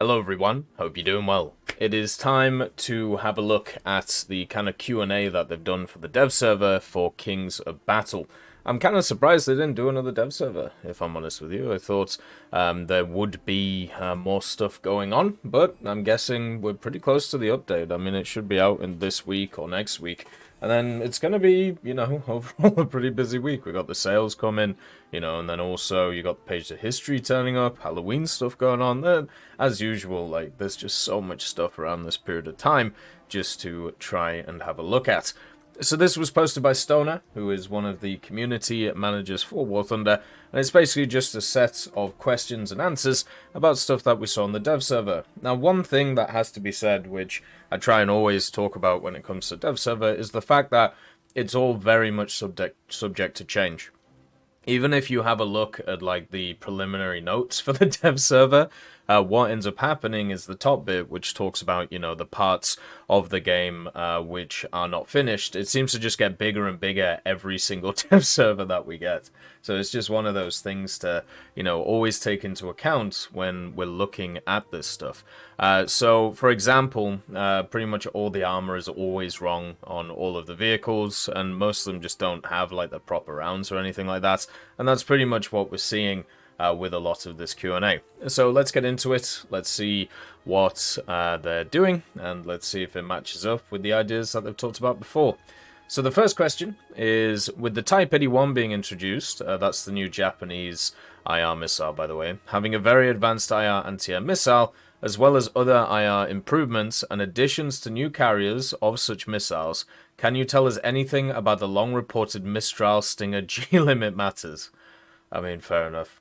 Hello everyone, hope you're doing well. It is time to have a look at the kind of Q&A that they've done for the dev server for Kings of Battle. I'm kind of surprised they didn't do another dev server, if I'm honest with you. I thought there would be more stuff going on, but I'm guessing we're pretty close to the update. I mean, it should be out in this week or next week. And then it's going to be, overall a pretty busy week. We got the sales coming, and then also you got the page of history turning up, Halloween stuff going on. Then, as usual, like, there's just so much stuff around this period of time just to try and have a look at. So this was posted by Stoner, who is one of the community managers for War Thunder, and it's basically just a set of questions and answers about stuff that we saw on the dev server. Now, one thing that has to be said, which I try and always talk about when it comes to dev server, is the fact that it's all very much subject to change. Even if you have a look at like the preliminary notes for the dev server, what ends up happening is the top bit, which talks about, the parts of the game which are not finished. It seems to just get bigger and bigger every single dev server that we get. So it's just one of those things to, always take into account when we're looking at this stuff. So, for example, pretty much all the armor is always wrong on all of the vehicles, and most of them just don't have like the proper rounds or anything like that. And that's pretty much what we're seeing with a lot of this Q&A. So let's get into it. Let's see what they're doing, and let's see if it matches up with the ideas that they've talked about before. So the first question is, with the Type 81 being introduced, that's the new Japanese IR missile, by the way, having a very advanced IR anti-air missile, as well as other IR improvements and additions to new carriers of such missiles, can you tell us anything about the long-reported Mistral Stinger G-limit matters? I mean, fair enough.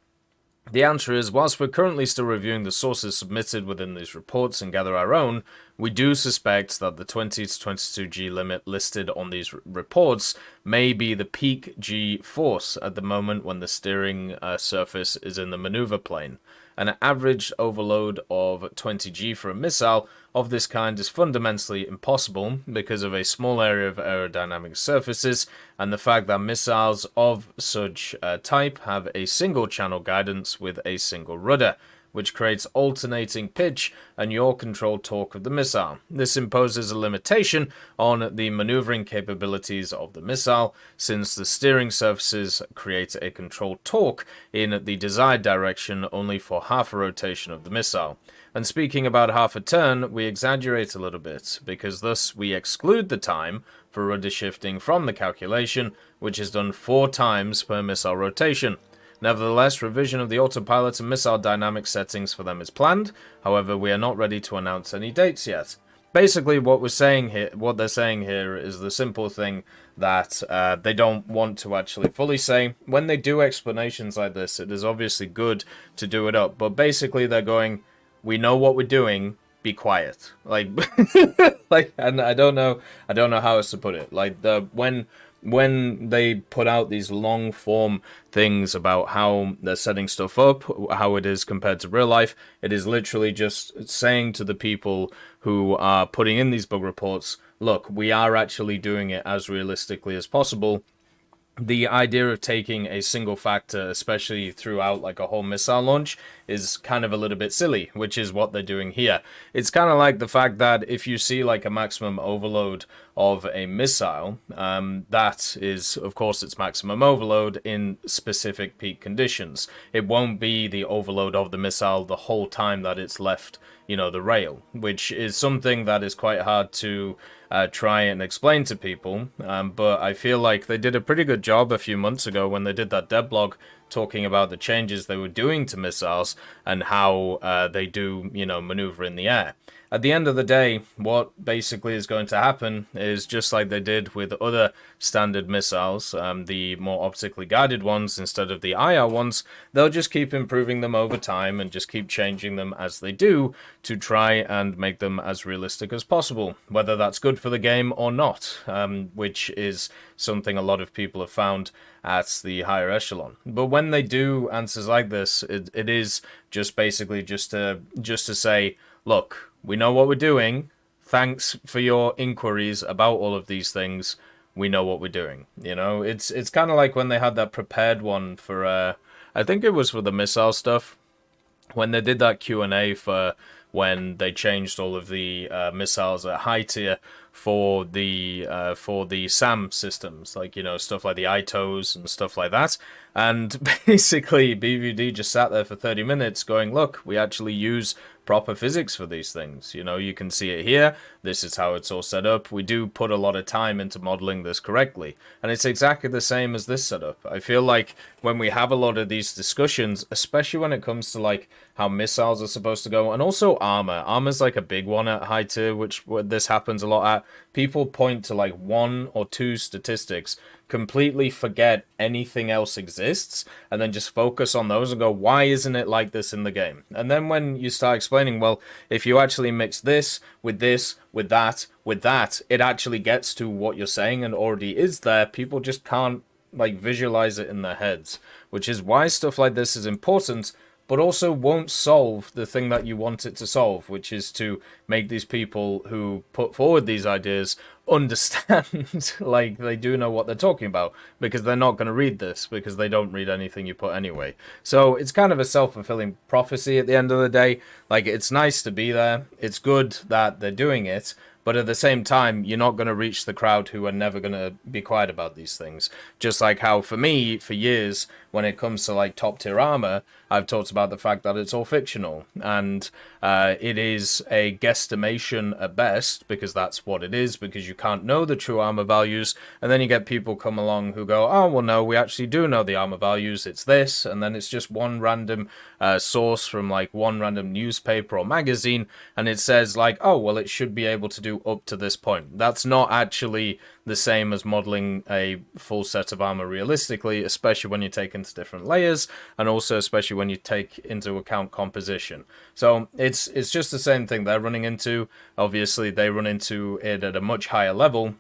The answer is, whilst we're currently still reviewing the sources submitted within these reports and gather our own, we do suspect that the 20 to 22 G limit listed on these reports may be the peak G force at the moment when the steering surface is in the maneuver plane. An average overload of 20 G for a missile of this kind is fundamentally impossible because of a small area of aerodynamic surfaces and the fact that missiles of such type have a single channel guidance with a single rudder, which creates alternating pitch and yaw control torque of the missile. This imposes a limitation on the maneuvering capabilities of the missile, since the steering surfaces create a controlled torque in the desired direction only for half a rotation of the missile. And speaking about half a turn, we exaggerate a little bit, because thus we exclude the time for rudder shifting from the calculation, which is done 4 times per missile rotation. Nevertheless, revision of the autopilot and missile dynamic settings for them is planned. However, we are not ready to announce any dates yet. Basically, what they're saying here is the simple thing that they don't want to actually fully say. When they do explanations like this, it is obviously good to do it up. But basically, they're going, we know what we're doing. Be quiet. Like, and I don't know how else to put it. Like when they put out these long form things about how they're setting stuff up, how it is compared to real life, it is literally just saying to the people who are putting in these bug reports, look, we are actually doing it as realistically as possible. The idea of taking a single factor, especially throughout like a whole missile launch, is kind of a little bit silly, which is what they're doing here. It's kind of like the fact that if you see like a maximum overload of a missile, that is, of course, its maximum overload in specific peak conditions. It won't be the overload of the missile the whole time that it's left, the rail, which is something that is quite hard to try and explain to people, but I feel like they did a pretty good job a few months ago when they did that devlog talking about the changes they were doing to missiles and how they do, maneuver in the air. At the end of the day, what basically is going to happen is just like they did with other standard missiles, the more optically guided ones instead of the IR ones, they'll just keep improving them over time and just keep changing them as they do to try and make them as realistic as possible, whether that's good for the game or not, which is something a lot of people have found at the higher echelon. But when they do answers like this, it is just basically just to say, look, we know what we're doing. Thanks for your inquiries about all of these things. We know what we're doing. It's kind of like when they had that prepared one for, I think it was for the missile stuff, when they did that Q&A for when they changed all of the missiles at high tier for the SAM systems, like, you know, stuff like the ITOs and stuff like that. And basically, BVD just sat there for 30 minutes going, look, we actually use proper physics for these things. You know, you can see it here. This is how it's all set up. We do put a lot of time into modeling this correctly. And it's exactly the same as this setup. I feel like when we have a lot of these discussions, especially when it comes to like how missiles are supposed to go, and also armor. Armor's like a big one at high tier, which this happens a lot at. People point to like 1 or 2 statistics, completely forget anything else exists, and then just focus on those and go, why isn't it like this in the game? And then when you start explaining, well, if you actually mix this, with that, it actually gets to what you're saying and already is there, people just can't like visualize it in their heads, which is why stuff like this is important, but also won't solve the thing that you want it to solve, which is to make these people who put forward these ideas understand like they do know what they're talking about, because they're not going to read this, because they don't read anything you put anyway. So it's kind of a self-fulfilling prophecy at the end of the day. Like, it's nice to be there, it's good that they're doing it, but at the same time, you're not going to reach the crowd who are never going to be quiet about these things. Just like how, for me, for years, when it comes to like top tier armor, I've talked about the fact that it's all fictional, and it is a guesstimation at best, because that's what it is, because you can't know the true armor values, and then you get people come along who go, oh, well, no, we actually do know the armor values, it's this, and then it's just one random source from like one random newspaper or magazine, and it says like, oh, well, it should be able to do up to this point. That's not actually the same as modeling a full set of armor realistically, especially when you take into different layers, and also especially when you take into account composition. So it's just the same thing they're running into. Obviously, they run into it at a much higher level,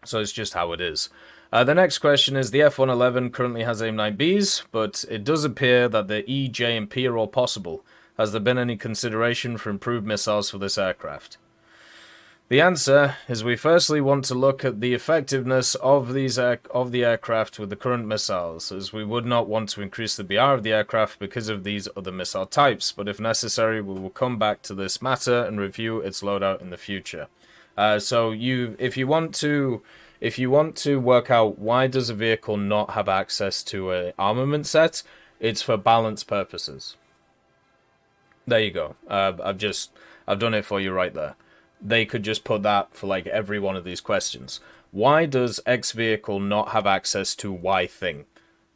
so it's just how it is. The next question is, the F-111 currently has AIM-9Bs, but it does appear that the E, J, and P are all possible. Has there been any consideration for improved missiles for this aircraft? The answer is we firstly want to look at the effectiveness of the aircraft with the current missiles, as we would not want to increase the BR of the aircraft because of these other missile types, but if necessary we will come back to this matter and review its loadout in the future. So if you want to work out why does a vehicle not have access to an armament set, it's for balance purposes. There you go. I've done it for you right there. They could just put that for like every one of these questions. Why does X vehicle not have access to Y thing?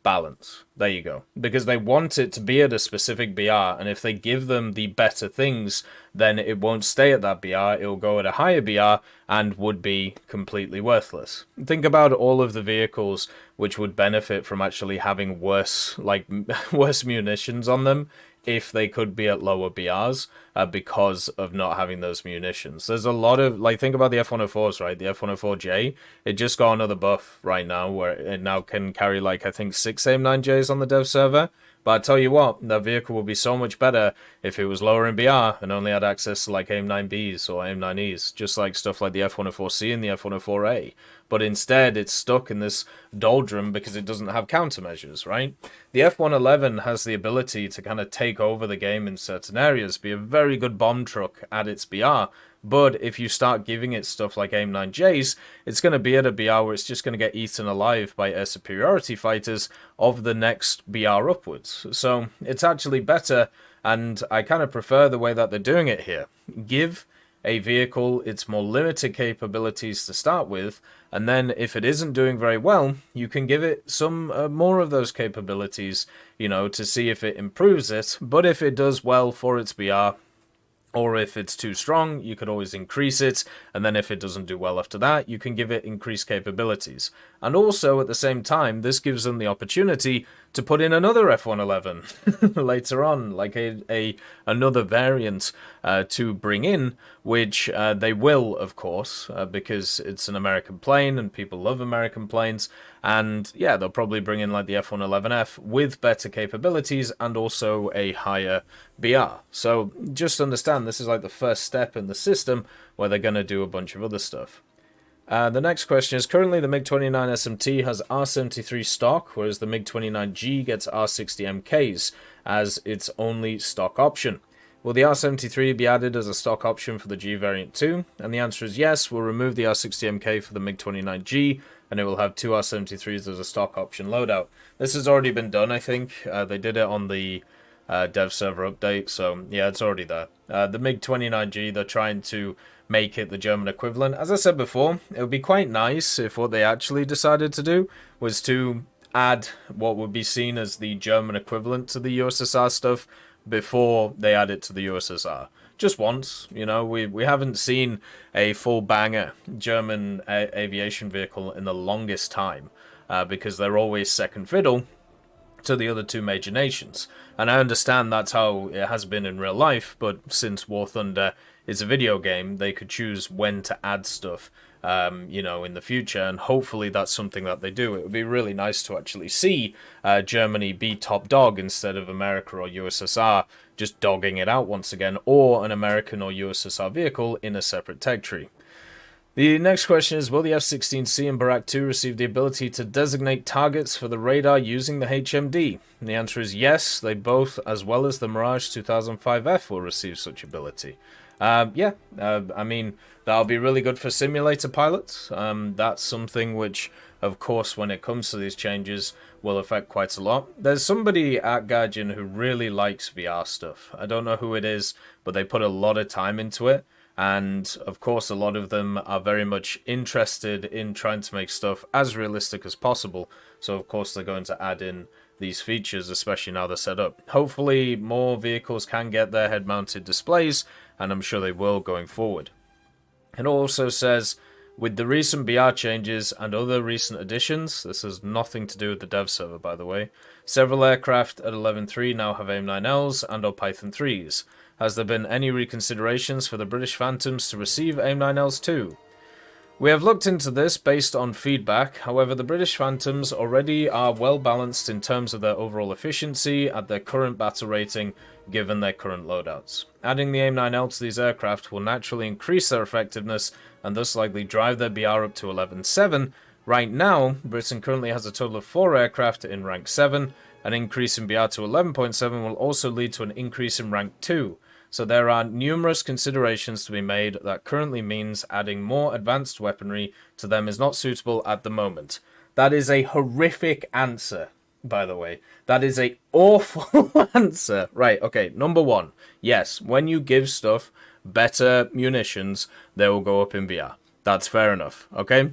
Balance. There you go. Because they want it to be at a specific BR, and if they give them the better things, then it won't stay at that BR, it'll go at a higher BR and would be completely worthless. Think about all of the vehicles which would benefit from actually having worse munitions on them if they could be at lower BRs because of not having those munitions. There's a lot of, like, think about the F-104s, right? The F-104J, it just got another buff right now where it now can carry, like, I think 6 AIM-9Js on the dev server. But I tell you what, that vehicle would be so much better if it was lower in BR and only had access to like AIM-9Bs or AIM-9Es, just like stuff like the F-104C and the F-104A. But instead, it's stuck in this doldrum because it doesn't have countermeasures, right? The F-111 has the ability to kind of take over the game in certain areas, be a very good bomb truck at its BR, but if you start giving it stuff like AIM-9Js, it's going to be at a BR where it's just going to get eaten alive by air superiority fighters of the next BR upwards. So it's actually better, and I kind of prefer the way that they're doing it here. Give a vehicle its more limited capabilities to start with, and then if it isn't doing very well, you can give it some more of those capabilities, you know, to see if it improves it. But if it does well for its BR, or if it's too strong, you could always increase it, and then if it doesn't do well after that, you can give it increased capabilities. And also, at the same time, this gives them the opportunity to put in another F-111 later on, like another variant to bring in, which they will, of course, because it's an American plane, and people love American planes, and yeah, they'll probably bring in like the F-111F with better capabilities and also a higher BR. So just understand, this is like the first step in the system where they're going to do a bunch of other stuff. The next question is, currently the MiG-29 SMT has R-73 stock, whereas the MiG-29G gets R-60 MKs as its only stock option. Will the R73 be added as a stock option for the G variant too? And the answer is yes. We'll remove the R60MK for the MiG-29G, and it will have two R73s as a stock option loadout. This has already been done, I think. They did it on the dev server update, so yeah, it's already there. The MiG-29G, they're trying to make it the German equivalent. As I said before, it would be quite nice if what they actually decided to do was to add what would be seen as the German equivalent to the USSR stuff before they add it to the USSR. Just once, you know, we haven't seen a full banger German aviation vehicle in the longest time, because they're always second fiddle to the other two major nations. And I understand that's how it has been in real life, but since War Thunder is a video game, they could choose when to add stuff, you know, in the future, and hopefully that's something that they do. It would be really nice to actually see Germany be top dog instead of America or USSR just dogging it out once again, or an American or USSR vehicle in a separate tech tree. The next question is, will the F-16C and Barak 2 receive the ability to designate targets for the radar using the HMD? And the answer is yes, they both, as well as the Mirage 2005F, will receive such ability. I mean, that'll be really good for simulator pilots. That's something which, of course, when it comes to these changes, will affect quite a lot. There's somebody at Guardian who really likes VR stuff. I don't know who it is, but they put a lot of time into it. And, of course, a lot of them are very much interested in trying to make stuff as realistic as possible. So, of course, they're going to add in these features, especially now they're set up. Hopefully, more vehicles can get their head-mounted displays, and I'm sure they will going forward. It also says, with the recent BR changes and other recent additions, this has nothing to do with the dev server, by the way, several aircraft at 11.3 now have AIM-9Ls and or Python 3s. Has there been any reconsiderations for the British Phantoms to receive AIM-9Ls too? We have looked into this based on feedback. However, the British Phantoms already are well balanced in terms of their overall efficiency at their current battle rating, given their current loadouts. Adding the AIM-9L to these aircraft will naturally increase their effectiveness and thus likely drive their BR up to 11.7. Right now, Britain currently has a total of 4 aircraft in rank 7. An increase in BR to 11.7 will also lead to an increase in rank 2. So there are numerous considerations to be made that currently means adding more advanced weaponry to them is not suitable at the moment. That is a horrific answer, by the way. That is an awful answer. Right, okay, number one. Yes, when you give stuff better munitions, they will go up in BR. That's fair enough, okay?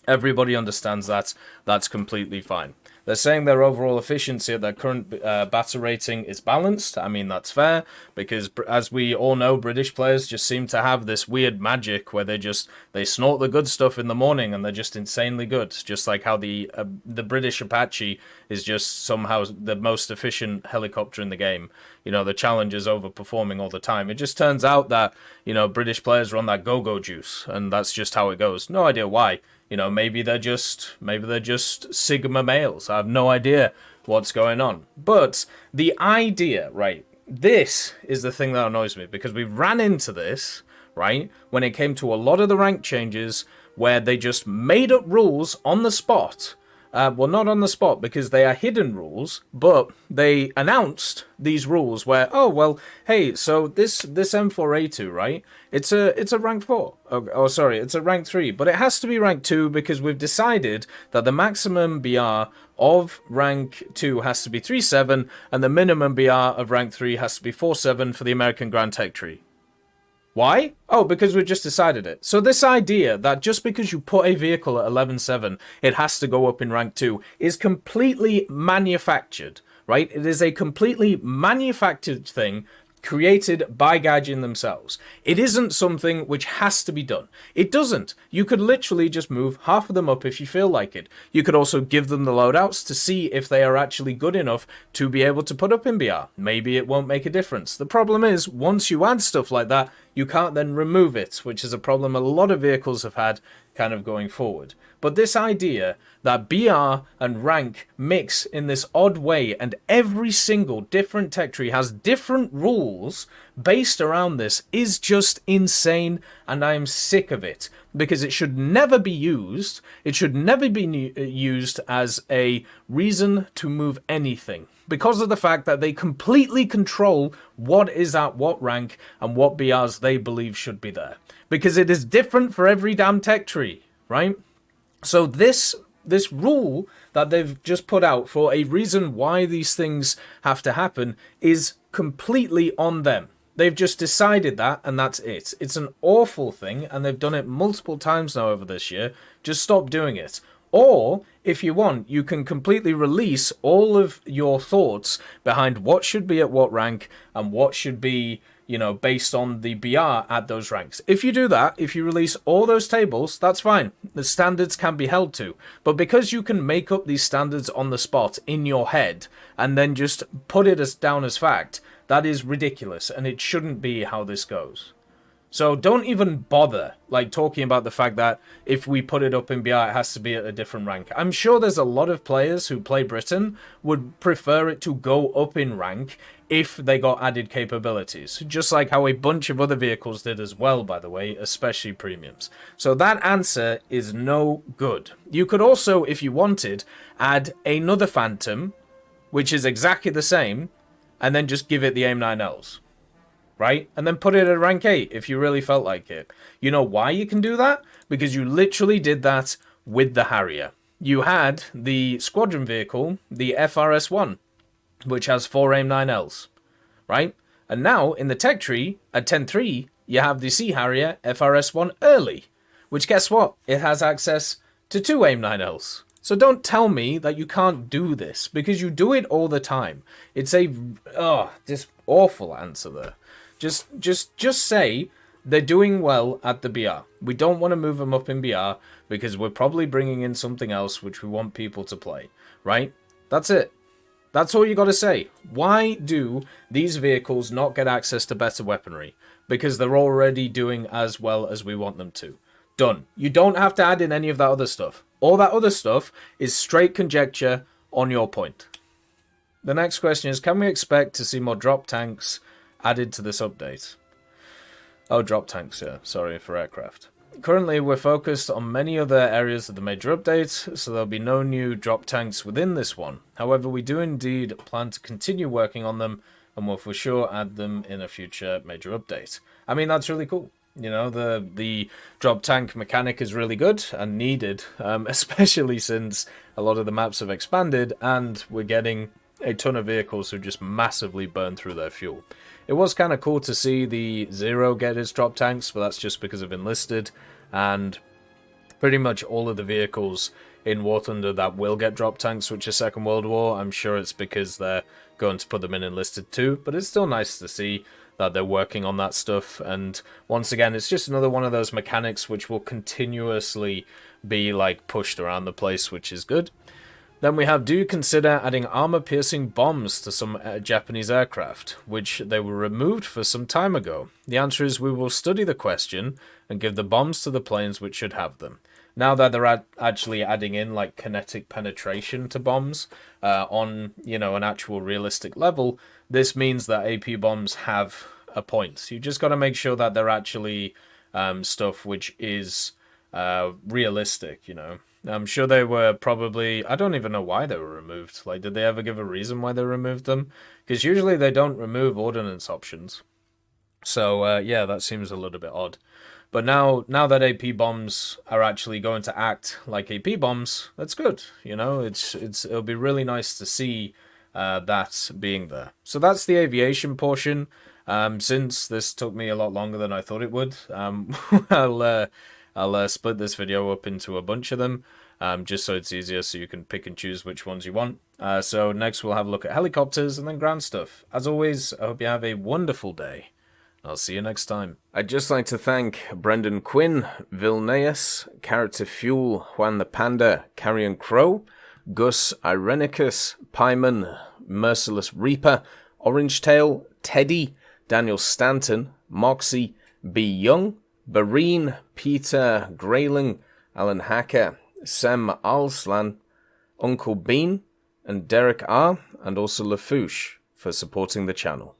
Everybody understands that. That's completely fine. They're saying their overall efficiency at their current battle rating is balanced. I mean, that's fair, because as we all know, British players just seem to have this weird magic where they snort the good stuff in the morning and they're just insanely good. Just like how the British Apache is just somehow the most efficient helicopter in the game. You know, the Challenger's overperforming all the time. It just turns out that, you know, British players are on that go-go juice, and that's just how it goes. No idea why. You know, maybe they're just Sigma males. I have no idea what's going on. But the idea, right, this is the thing that annoys me, because we ran into this, right, when it came to a lot of the rank changes where they just made up rules on the spot. Well, not on the spot, because they are hidden rules, but they announced these rules where, oh, well, hey, so this M4A2, right, it's a rank 4. Oh, sorry, it's a rank 3, but it has to be rank 2 because we've decided that the maximum BR of rank 2 has to be 3.7, and the minimum BR of rank 3 has to be 4.7 for the American Grand Tech Tree. Why? Oh, because we just decided it. So this idea that just because you put a vehicle at 11.7, it has to go up in rank 2 is completely manufactured, right? It is a completely manufactured thing created by Gaijin themselves. It isn't something which has to be done. It doesn't. You could literally just move half of them up if you feel like it. You could also give them the loadouts to see if they are actually good enough to be able to put up in BR. Maybe it won't make a difference. The problem is, once you add stuff like that, you can't then remove it, which is a problem a lot of vehicles have had kind of going forward. But this idea that BR and rank mix in this odd way, and every single different tech tree has different rules based around this, is just insane, and I am sick of it. Because it should never be used. It should never be used as a reason to move anything. Because of the fact that they completely control what is at what rank and what BRs they believe should be there. Because it is different for every damn tech tree, right? So this rule that they've just put out for a reason why these things have to happen is completely on them. They've just decided that, and that's it. It's an awful thing, and they've done it multiple times now over this year. Just stop doing it. Or, if you want, you can completely release all of your thoughts behind what should be at what rank and what should be, you know, based on the BR at those ranks. If you do that, if you release all those tables, that's fine. The standards can be held to. But because you can make up these standards on the spot in your head and then just put it down as fact, that is ridiculous, and it shouldn't be how this goes. So don't even bother talking about the fact that if we put it up in BR, it has to be at a different rank. I'm sure there's a lot of players who play Britain would prefer it to go up in rank if they got added capabilities. Just like how a bunch of other vehicles did as well, by the way, especially premiums. So that answer is no good. You could also, if you wanted, add another Phantom, which is exactly the same, and then just give it the AIM-9Ls. Right? And then put it at rank 8 if you really felt like it. You know why you can do that? Because you literally did that with the Harrier. You had the squadron vehicle, the FRS-1, which has 4 AIM-9Ls. Right? And now, in the tech tree, at 10.3, you have the Sea Harrier FRS-1 early. Which, guess what? It has access to 2 AIM-9Ls. So don't tell me that you can't do this, because you do it all the time. It's a just awful answer there. Just say they're doing well at the BR. We don't want to move them up in BR because we're probably bringing in something else which we want people to play, right? That's it. That's all you got to say. Why do these vehicles not get access to better weaponry? Because they're already doing as well as we want them to. Done. You don't have to add in any of that other stuff. All that other stuff is straight conjecture on your point. The next question is, can we expect to see more drop tanks added to this update? Oh, drop tanks, yeah. Sorry, for aircraft. Currently, we're focused on many other areas of the major update, so there'll be no new drop tanks within this one. However, we do indeed plan to continue working on them, and will for sure add them in a future major update. I mean, that's really cool. You know, the drop tank mechanic is really good and needed, especially since a lot of the maps have expanded and we're getting a ton of vehicles who just massively burn through their fuel. It was kind of cool to see the Zero get his drop tanks, but that's just because of Enlisted, and pretty much all of the vehicles in War Thunder that will get drop tanks, which is Second World War, I'm sure it's because they're going to put them in Enlisted too, but it's still nice to see that they're working on that stuff. And once again, it's just another one of those mechanics which will continuously be pushed around the place, which is good. Then we have, do you consider adding armor-piercing bombs to some Japanese aircraft, which they were removed for some time ago? The answer is we will study the question and give the bombs to the planes which should have them. Now that they're actually adding in kinetic penetration to bombs on, an actual realistic level, this means that AP bombs have a point. You just got to make sure that they're actually stuff which is realistic, I'm sure they were probably... I don't even know why they were removed. Did they ever give a reason why they removed them? Because usually they don't remove ordnance options. So, yeah, that seems a little bit odd. But now that AP bombs are actually going to act like AP bombs, that's good. It'll be really nice to see that being there. So that's the aviation portion. Since this took me a lot longer than I thought it would, I'll split this video up into a bunch of them, just so it's easier, so you can pick and choose which ones you want. So next we'll have a look at helicopters and then ground stuff. As always, I hope you have a wonderful day. I'll see you next time. I'd just like to thank Brendan Quinn, Vilneus, Character Fuel, Juan the Panda, Carrion Crow, Gus Irenicus, Pyman, Merciless Reaper, Orange Tail, Teddy, Daniel Stanton, Moxie, B. Young, Bareen, Peter Grayling, Alan Hacker, Sem Alslan, Uncle Bean, and Derek R, and also Lafouche for supporting the channel.